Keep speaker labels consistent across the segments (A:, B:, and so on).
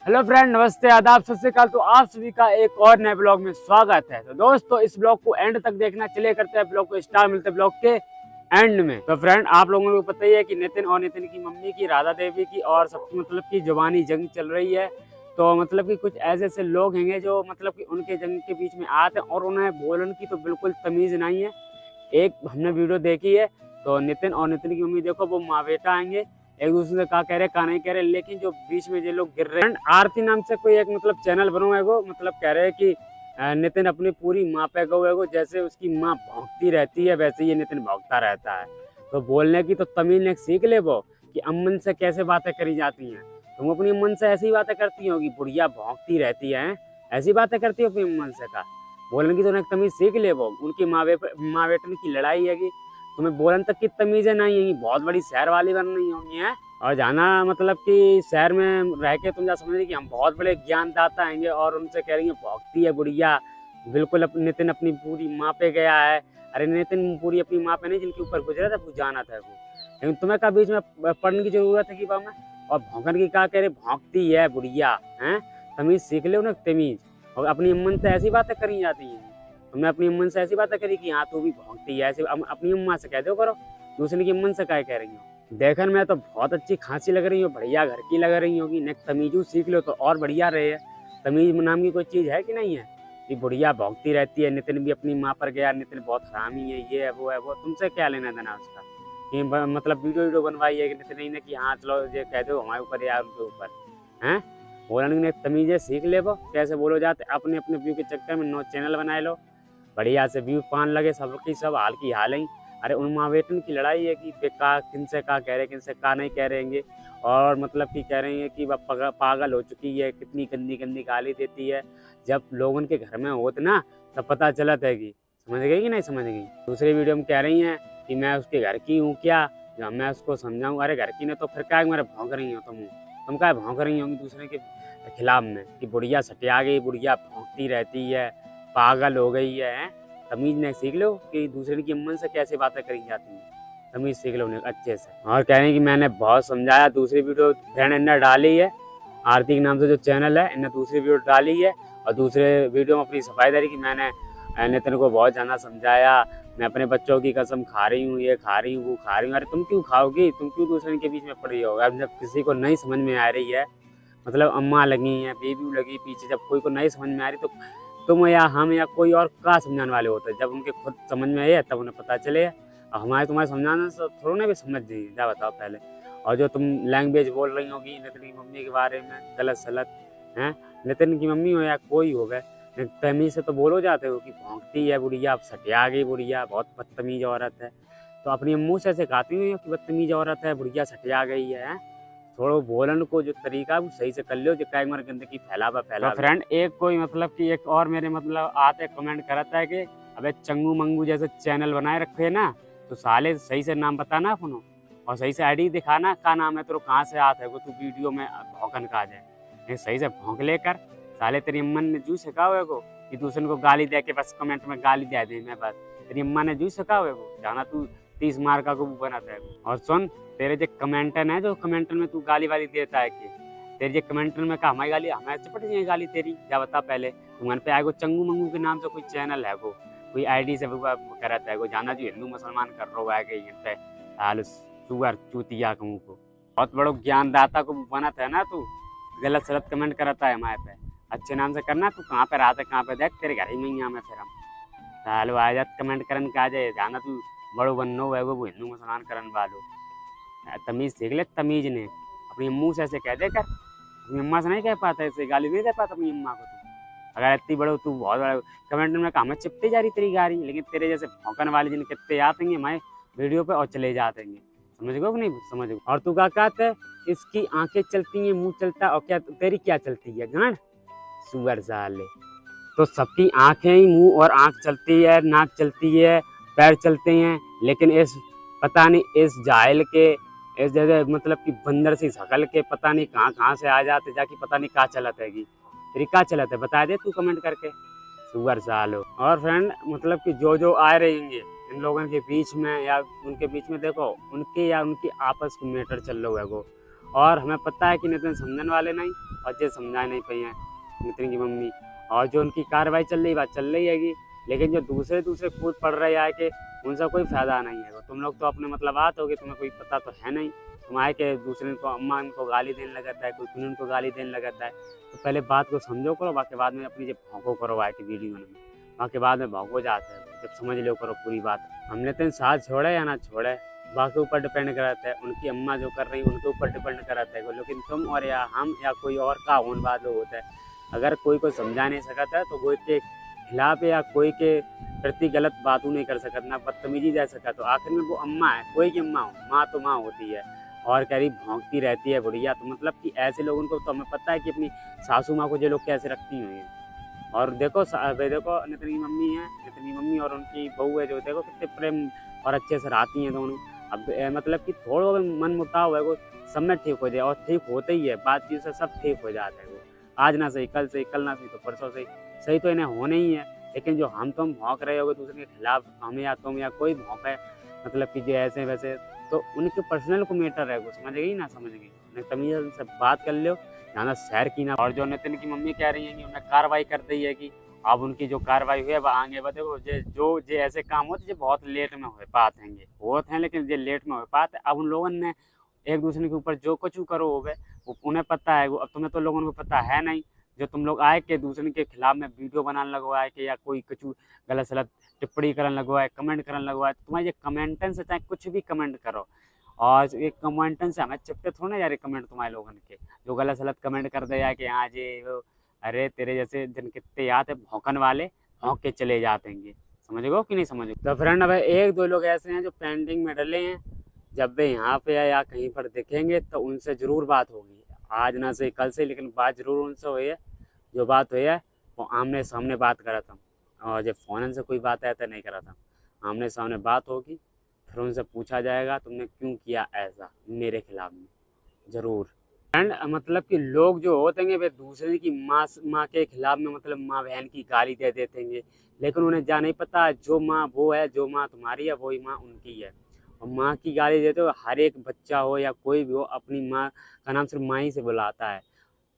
A: Hello friend, नमस्ते, आदाब, सत श्री अकाल। तो आप सभी का एक और नए ब्लॉग में स्वागत है। तो दोस्तों, इस ब्लॉग को एंड तक देखना। चलिए करते हैं ब्लॉग को स्टार्ट, मिलते हैं ब्लॉग के एंड में। तो फ्रेंड, आप लोगों को पता ही है कि नितिन और नितिन की मम्मी की, राधा देवी की और सबकी मतलब की जुबानी जंग चल रही है। तो मतलब कि कुछ ऐसे ऐसे लोग हैं जो मतलब कि उनके जंग के बीच में आते हैं और उन्हें बोलने की तो बिल्कुल तमीज नहीं है। एक हमने वीडियो देखी है, तो नितिन और नितिन की मम्मी देखो, वो माँ बेटा आएंगे, एक दूसरे से कहा कह रहे, कहा नहीं कह रहे, लेकिन जो बीच में ये लोग गिर रहे हैं। आरती नाम से कोई एक मतलब चैनल बनो है, वो मतलब कह रहे हैं कि नितिन अपनी पूरी माँ पे गो है, जैसे उसकी माँ भौंकती रहती है वैसे ये नितिन भौंकता रहता है। तो बोलने की तो तमीज ने सीख ले वो, कि अम्मन से कैसे बातें करी जाती हैं। तुम अपनी अम्मन से ऐसी बातें करती होगी, बुढ़िया भौंकती रहती है, ऐसी बातें करती हो अपनी अम्मन से। का बोलने की तो उन्हें तमीज सीख ले वो। उनकी माँ बेटन की लड़ाई है कि तुम्हें बोलन तक की तमीज है नहीं है, बहुत बड़ी शहर वाली बन रही होंगी है। और जाना मतलब कि शहर में रह के तुम जा समझ रही कि हम बहुत बड़े ज्ञानदाता आएंगे और उनसे कह रही है भौंकती है बुढ़िया। बिल्कुल नितिन अपनी पूरी माँ पे गया है। अरे नितिन पूरी अपनी माँ पे नहीं, जिनके ऊपर गुजरा था वो जाना था वो। लेकिन तुम्हें का बीच में पढ़ने की जरूरत है कि बाबा में। और भौंकन की कहा कह रहे, भौंकती है बुढ़िया है। तमीज सीख ले उन्हें, तमीज। और अपनी अम्मन से ऐसी बातें करी जाती हैं। तुमने अपनी अम्मन से ऐसी बातें करी कि हाँ तू भी भौंकती है, ऐसे अपनी अम्मा से कह दो करो, दूसरे की अम्मन से क्या कह रही हो। देखन में तो बहुत अच्छी खांसी लग रही हो, बढ़िया घर की लग रही होगी। नेक्स्ट तमीजू सीख लो तो और बढ़िया रहे। तमीज नाम की कोई चीज है कि नहीं है। ये बुढ़िया भौंकती रहती है, नितिन भी अपनी माँ पर गया, नितिन बहुत हरामी है, ये है वो है वो। तुमसे क्या लेना देना उसका। कि मतलब वीडियो बनवाई है कि नितिन ने कि हाँ चलो ये कह दो हमारे ऊपर या उनके ऊपर हैं। बोलने ने तमीजें सीख ले वो, कैसे बोलो जाते। अपने अपने व्यू के चक्कर में 9 चैनल बनाए लो, बढ़िया से व्यू पान लगे, सबकी सब हाल की हाल ही। अरे उन माँ बेटन की लड़ाई है कि का किन से का कह रहे, किन से का नहीं कह रहेंगे। और मतलब कि कह रही है कि वह पागल हो चुकी है, कितनी गंदी गंदी गाली देती है। जब लोग उनके घर में होते ना, तब पता चलता है कि समझ गई कि नहीं समझ गई। दूसरी वीडियो में कह रही हैं कि मैं उसके घर की हूँ क्या, जब मैं उसको समझाऊँ। अरे घर की ने तो फिर क्या मेरे भौंक रही हो तुम क्या भौंक रही होंगी दूसरे के खिलाफ में कि बुढ़िया सटिया गई, बुढ़िया भौंकती रहती है, पागल हो गई है। तमीज ने सीख लो कि दूसरे की अम्मन से कैसे बातें करी जाती हैं। तमीज सीख लो उन्हें अच्छे से। और कह रहे हैं कि मैंने बहुत समझाया। दूसरी वीडियो फ्रेंड इन्हें डाली है, आरती के नाम से जो चैनल है, इन्हें दूसरी वीडियो डाली है। और दूसरे वीडियो में अपनी सफाईदारी की मैंने नितिन को बहुत ज़्यादा समझाया। मैं अपने बच्चों की कसम खा रही हूँ, ये खा रही हूँ, वो खा रही हूँ। अरे तुम क्यों खाओगी, तुम क्यों दूसरे के बीच में पड़ रही हो। अब जब किसी को नहीं समझ में आ रही है, मतलब अम्मा लगी हैं, बेबी लगी पीछे, जब कोई को नहीं समझ में आ रही तो तुम या हम या कोई और का समझाने वाले होते हैं। जब उनके खुद समझ में आए तब उन्हें पता चले। और हमारे तुम्हारे समझाने से थोड़ा ना भी समझ जाइए, क्या बताओ पहले। और जो तुम लैंग्वेज बोल रही होगी नितिन की मम्मी के बारे में, गलत सलत हैं, नितिन की मम्मी हो या कोई हो गए, तमीज से तो बोलो जाते हो कि भौंकती है बुढ़िया, सटिया गई बुढ़िया, बहुत बदतमीज औरत है। तो अपनी मुँह से ऐसे कहती हुई कि बदतमीज औरत है, बुढ़िया सटिया गई है। थोड़ा बोलन को जो तरीका वो सही से कर लो, जो काय मर गंदगी फैलावा। तो फ्रेंड, एक कोई मतलब कि एक और मेरे मतलब आते कमेंट करता है कि अबे चंगू मंगू जैसे चैनल बनाए रखे ना, तो साले सही से नाम बताना अपनो और सही से आईडी दिखाना, का नाम है तेरे, कहाँ से आता है वो, तू वीडियो में भौंकन का जाए। सही से भौंक लेकर साले तेरी अम्मा ने जू सिखाओ है को कि दूसरे को गाली दे के बस कमेंट में गाली दे दे। मैं बस तेरी अम्मा ने जू सिखाओ है को, जाना तू 30 मार का को बनाता है। और सुन, तेरे जो कमेंटन है, जो कमेंटन में तू गाली वाली देता है कि तेरे जो कमेंटन में कहा हमारी गाली, हमें चपट जाए गाली तेरी। क्या बता पहले तुम्हारे पे आएगो चंगू मंगू के नाम से कोई चैनल है को, कोई आईडी से करता है को, जाना जो हिंदू मुसलमान कर रो है कि पे हाल सुअर चूतिया कहूँ को। बहुत बड़ो ज्ञानदाता को बनाता है ना तू, गलत सलत कमेंट करता है हमारे पे। अच्छे नाम से करना, तू कहाँ पे रहता है, कहाँ पे देख तेरे घर ही में ही में फिर हम हालो आ जात कमेंट करन का जाए, जाना तू बड़ो बननो है वो हिंदू मुसलमान करन वालो। तमीज सीख ले, तमीज ने अपनी मुँह से ऐसे कह दे कर। अपनी अम्मा से नहीं कह पाता, ऐसे गाली नहीं दे पाता अपनी अम्मा को तू। अगर इतनी बड़ो तू बहुत बड़ा कमेंट में कहा चिपते जा रही तेरी गाड़ी, लेकिन तेरे जैसे भौंकन वाले जिन कितने आते हैं हमारे वीडियो पे और चले जाते हैं। समझ गो कि नहीं समझ गो। और तू क्या कहते है, इसकी आंखें चलती हैं, मुंह चलता है, और क्या तेरी क्या चलती है गांड सुअर साले। तो सबकी आंखें ही, मुंह और आंख चलती है, नाक चलती है, पैर चलते हैं, लेकिन इस पता नहीं इस जाहिल के, इस जैसे मतलब कि बंदर सी शकल के पता नहीं कहाँ कहाँ से आ जाते, जाके पता नहीं कहाँ चलत है तेरी क्या चलत है, बता दे तू कमेंट करके सुअर सालो। और फ्रेंड मतलब कि जो आए रहेंगे इन लोगों के बीच में या उनके बीच में, देखो उनके या उनकी आपस में मैटर चल रहा है वो, और हमें पता है कि नितिन समझने वाले नहीं और ये समझा नहीं पाई हैं नितिन की मम्मी, और जो उनकी कार्रवाई चल रही बात चल रही हैगी, लेकिन जो दूसरे कूद पड़ रहे हैं कि उनसे कोई फायदा नहीं है। तुम लोग तो अपने मतलब बात होगी, तुम्हें कोई पता तो है नहीं, तुम आए के दूसरे को अम्मा उनको गाली देने लगाता है, कोई खुनून को गाली देने लगाता है। तो पहले बात को समझो करो, बाकी बाद में अपनी जब भौंको करो आए की वीडियो में, बाकी बाद में भौंको जाते हैं जब समझ लो करो पूरी बात। हमने तो साथ छोड़े या ना छोड़े बाकी ऊपर डिपेंड कराता है, उनकी अम्मा जो कर रही है उनके ऊपर डिपेंड कराता है, लेकिन तुम और या हम या कोई और का होने वाला होता है। अगर कोई को समझा नहीं सकता है तो कोई के खिलाफ या कोई के प्रति गलत बातों नहीं कर सकता, ना बदतमीजी जा सका। तो आखिर में वो अम्मा है, कोई की अम्मा हो, माँ तो माँ होती है और कह रही भौंकती रहती है बुढ़िया। तो मतलब कि ऐसे लोगों को तो हमें पता है कि अपनी सासू माँ को जो लोग कैसे रखती हुई हैं। और देखो नितिन की मम्मी है, नितिन की मम्मी और उनकी बहू है जो, देखो कितने प्रेम और अच्छे से रहती हैं दोनों। अब मतलब कि थोड़ा मन मुटाव है वो सब में ठीक हो जाए, और ठीक होते ही है, बातचीत से सब ठीक हो जाता है। वो आज ना सही कल सही, कल ना सही तो परसों सही तो इन्हें होने ही है। लेकिन जो हम तुम भौंक रहे हो दूसरे के खिलाफ, हम या तुम या कोई भौंके मतलब कि जो ऐसे वैसे, तो उनके पर्सनल को मैटर है, वो समझ गई ना समझ गई, तमीज से बात कर लो, ज़्यादा शहर की ना। और जो नितिन की मम्मी कह रही है कि उन्हें कार्रवाई कर दी है कि अब उनकी जो कार्रवाई हुई है वह आगे बढ़े। जो ऐसे काम होते जो बहुत लेट में हो पाते हैं, होते हैं लेकिन जो लेट में हो पाते। अब उन लोगों ने एक दूसरे के ऊपर जो कुछ करो हो गए वो उन्हें पता है, वो अब तुम्हें तो लोगों को पता है नहीं। जो तुम लोग आए के दूसरे के खिलाफ में वीडियो बनाने लगवाए के या कोई कुछ गलत सलत टिप्पणी करने लगवाए, कमेंट करने लगवाए, तो तुम्हारे ये कमेंटन से चाहे कुछ भी कमेंट करो, और एक कमेंटन से हमें चिपटे थोड़ा यार कमेंट तुम्हारे लोगों के जो गलत सलत कमेंट कर दे यार कि हाँ जी वो, अरे तेरे जैसे दिन कितने याद है भौंकन वाले भौंक के चले जाते हैं, समझ गो कि नहीं समझ। तो फ्रेंड अब एक दो लोग ऐसे हैं जो पेंडिंग में डले हैं, जब वे यहाँ पे या कहीं पर दिखेंगे तो उनसे ज़रूर बात होगी, आज ना से कल से, लेकिन बात ज़रूर उनसे हुई है। जो बात हुई है वो आमने सामने बात करा था, और जब फ़ोन से कोई बात आया था नहीं करा था, आमने सामने बात होगी, फिर उनसे पूछा जाएगा तुमने क्यों किया ऐसा मेरे खिलाफ में, ज़रूर। एंड मतलब कि लोग जो होते हैं वे दूसरे की माँ के खिलाफ में मतलब माँ बहन की गाली दे देते हैं, लेकिन उन्हें जा नहीं पता जो माँ वो है, जो माँ तुम्हारी है वही माँ उनकी है। और माँ की गाली देते हो हर एक बच्चा हो या कोई भी हो अपनी माँ का नाम सिर्फ माँ ही से बुलाता है।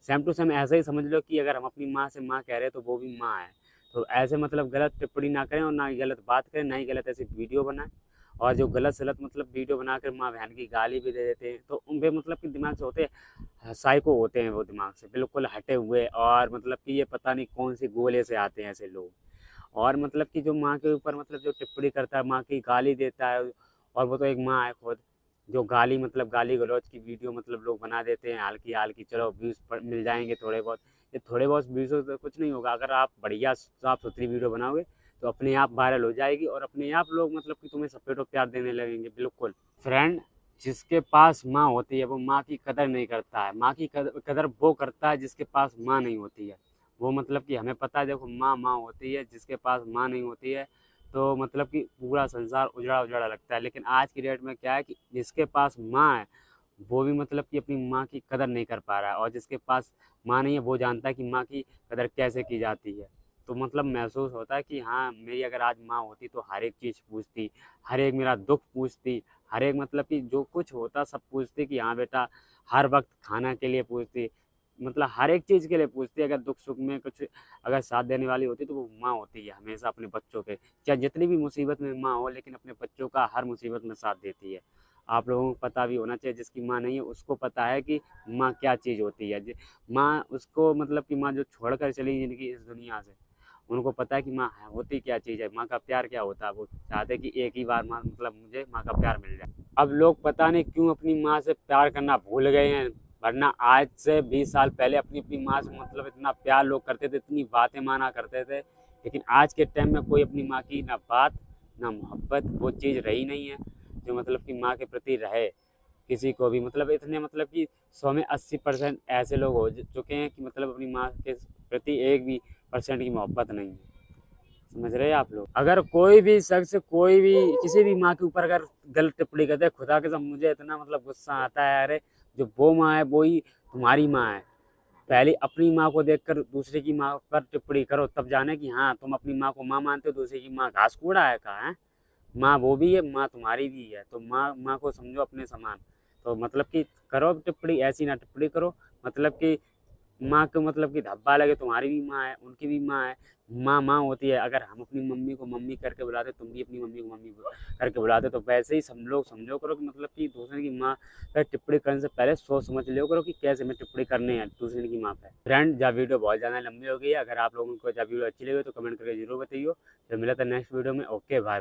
A: सेम टू सेम ऐसा ही समझ लो कि अगर हम अपनी माँ से माँ कह रहे हैं तो वो भी माँ है। तो ऐसे मतलब गलत टिप्पणी ना करें और ना ही गलत बात करें, ना ही गलत ऐसी वीडियो बनाएं। और जो गलत सलत मतलब वीडियो बनाकर माँ बहन की गाली भी दे देते हैं तो उनपे मतलब कि दिमाग से होते हैं साइको होते हैं, वो दिमाग से बिल्कुल हटे हुए, और मतलब कि ये पता नहीं कौन सी गोले से आते हैं ऐसे लोग। और मतलब कि जो माँ के ऊपर मतलब जो टिप्पणी करता है, माँ की गाली देता है, और वो तो एक माँ है खुद, जो गाली मतलब गाली गलौज की वीडियो मतलब लोग बना देते हैं हाल की चलो व्यूज़ मिल जाएंगे थोड़े बहुत। ये थोड़े बहुत व्यूज़ तो कुछ नहीं होगा, अगर आप बढ़िया साफ सुथरी वीडियो बनाओगे तो अपने आप वायरल हो जाएगी, और अपने आप लोग मतलब कि तुम्हें सपोर्ट और प्यार देने लगेंगे। बिल्कुल फ्रेंड, जिसके पास माँ होती है वो माँ की कदर नहीं करता है, माँ की कदर वो करता है जिसके पास माँ नहीं होती है। वो मतलब कि हमें पता है, देखो माँ माँ होती है, जिसके पास माँ नहीं होती है तो मतलब कि पूरा संसार उजड़ा उजड़ा लगता है। लेकिन आज की डेट में क्या है कि जिसके पास माँ है वो भी मतलब कि अपनी माँ की कदर नहीं कर पा रहा है, और जिसके पास माँ नहीं है वो जानता है कि माँ की कदर कैसे की जाती है। तो मतलब महसूस होता है कि हाँ मेरी अगर आज माँ होती तो हर एक चीज़ पूछती, हर एक मेरा दुख पूछती, हर एक मतलब कि जो कुछ होता सब पूछती कि हाँ बेटा, हर वक्त खाना के लिए पूछती, मतलब हर एक चीज़ के लिए पूछती है। अगर दुख सुख में कुछ अगर साथ देने वाली होती तो वो माँ होती है हमेशा अपने बच्चों के, चाहे जितनी भी मुसीबत में माँ हो लेकिन अपने बच्चों का हर मुसीबत में साथ देती है। आप लोगों को पता भी होना चाहिए, जिसकी माँ नहीं है उसको पता है कि माँ क्या चीज़ होती है। माँ उसको मतलब कि माँ जो छोड़ कर चली जिनकी इस दुनिया से, उनको पता है कि माँ होती क्या चीज़ है, माँ का प्यार क्या होता है। वो चाहते कि एक ही बार माँ मतलब मुझे माँ का प्यार मिल जाए। अब लोग पता नहीं क्यों अपनी माँ से प्यार करना भूल गए हैं, वरना आज से 20 साल पहले अपनी अपनी माँ से मतलब इतना प्यार लोग करते थे, इतनी बातें माना करते थे। लेकिन आज के टाइम में कोई अपनी माँ की ना बात ना मोहब्बत वो चीज़ रही नहीं है जो मतलब कि माँ के प्रति रहे किसी को भी। मतलब इतने मतलब कि 100 में 80% ऐसे लोग हो चुके हैं कि मतलब अपनी माँ के प्रति 1% की मोहब्बत नहीं है। समझ रहे हैं आप लोग। अगर कोई भी शख्स कोई भी किसी भी माँ के ऊपर अगर गलत टिप्पणी करते हैं, खुदा के साथ मुझे इतना मतलब गुस्सा आता है। अरे जो वो माँ है वो ही तुम्हारी माँ है, पहले अपनी माँ को देखकर दूसरे की माँ पर टिप्पणी करो तब जाने कि हाँ तुम अपनी माँ को माँ मानते हो, दूसरे की माँ घास कूड़ा है। कहा है माँ वो भी है, माँ तुम्हारी भी है, तो माँ को समझो अपने समान। तो मतलब कि करो टिप्पणी, ऐसी ना टिप्पणी करो मतलब कि माँ को मतलब कि धब्बा लगे। तुम्हारी भी माँ है, उनकी भी माँ है, माँ माँ होती है। अगर हम अपनी मम्मी को मम्मी करके बुलाते, तुम भी अपनी मम्मी को मम्मी करके बुलाते, तो वैसे ही सब लोग समझो करो कि मतलब कि दूसरे की माँ पर टिप्पणी करने से पहले सोच समझ लियो करो कि कैसे में टिप्पणी करनी है दूसरे की माँ पे। फ्रेंड, जब वीडियो बहुत ज़्यादा लंबी हो गई है, अगर आप लोगों को जब वीडियो अच्छी लगी तो कमेंट करके जरूर बताइए। तो मिला था नेक्स्ट वीडियो में। Okay bye.